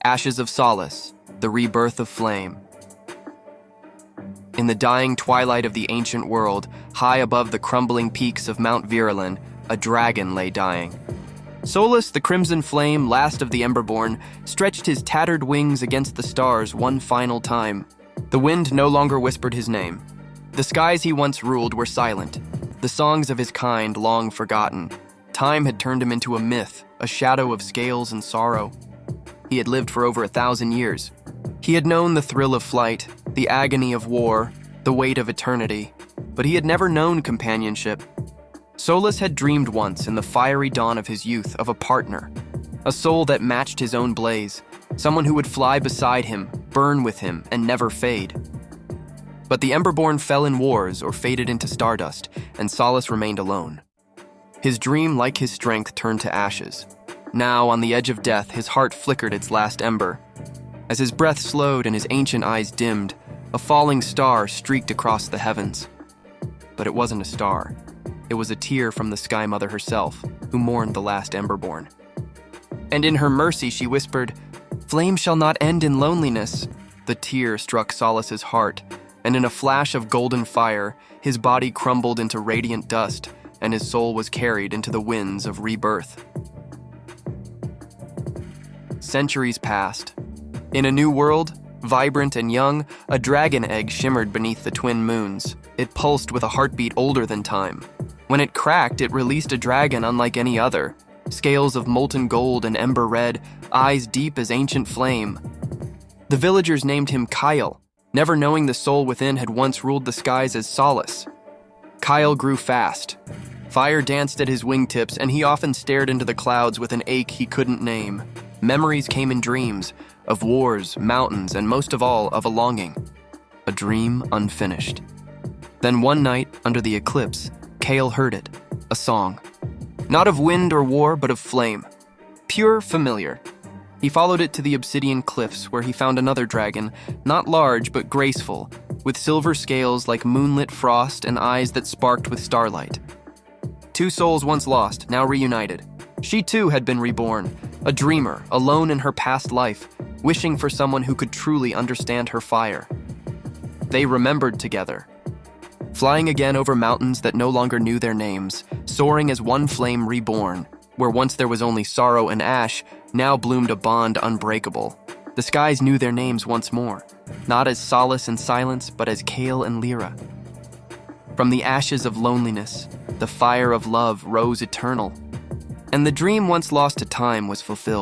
Ashes of Solace, the rebirth of flame. In the dying twilight of the ancient world, high above the crumbling peaks of Mount Virulin, a dragon lay dying. Solus, the crimson flame, last of the Emberborn, stretched his tattered wings against the stars one final time. The wind no longer whispered his name. The skies he once ruled were silent, the songs of his kind long forgotten. Time had turned him into a myth, a shadow of scales and sorrow. He had lived for over 1,000 years. He had known the thrill of flight, the agony of war, the weight of eternity, but he had never known companionship. Solus had dreamed once in the fiery dawn of his youth of a partner, a soul that matched his own blaze, someone who would fly beside him, burn with him, and never fade. But the Emberborn fell in wars or faded into stardust, and Solus remained alone. His dream, like his strength, turned to ashes. Now, on the edge of death, his heart flickered its last ember. As his breath slowed and his ancient eyes dimmed, a falling star streaked across the heavens. But it wasn't a star. It was a tear from the Sky Mother herself, who mourned the last Emberborn. And in her mercy she whispered, "Flame shall not end in loneliness." The tear struck Solus's heart, and in a flash of golden fire, his body crumbled into radiant dust, and his soul was carried into the winds of rebirth. Centuries passed. In a new world, vibrant and young, a dragon egg shimmered beneath the twin moons. It pulsed with a heartbeat older than time. When it cracked, it released a dragon unlike any other. Scales of molten gold and ember red, eyes deep as ancient flame. The villagers named him Kyle, never knowing the soul within had once ruled the skies as Solus. Kyle grew fast. Fire danced at his wingtips, and he often stared into the clouds with an ache he couldn't name. Memories came in dreams, of wars, mountains, and most of all, of a longing. A dream unfinished. Then one night, under the eclipse, Kale heard it, a song. Not of wind or war, but of flame. Pure, familiar. He followed it to the obsidian cliffs, where he found another dragon, not large but graceful, with silver scales like moonlit frost and eyes that sparked with starlight. Two souls once lost, now reunited. She too had been reborn, a dreamer, alone in her past life, wishing for someone who could truly understand her fire. They remembered together, flying again over mountains that no longer knew their names, soaring as one flame reborn. Where once there was only sorrow and ash, now bloomed a bond unbreakable. The skies knew their names once more, not as Solace and Silence, but as Kale and Lyra. From the ashes of loneliness, the fire of love rose eternal, and the dream once lost to time was fulfilled.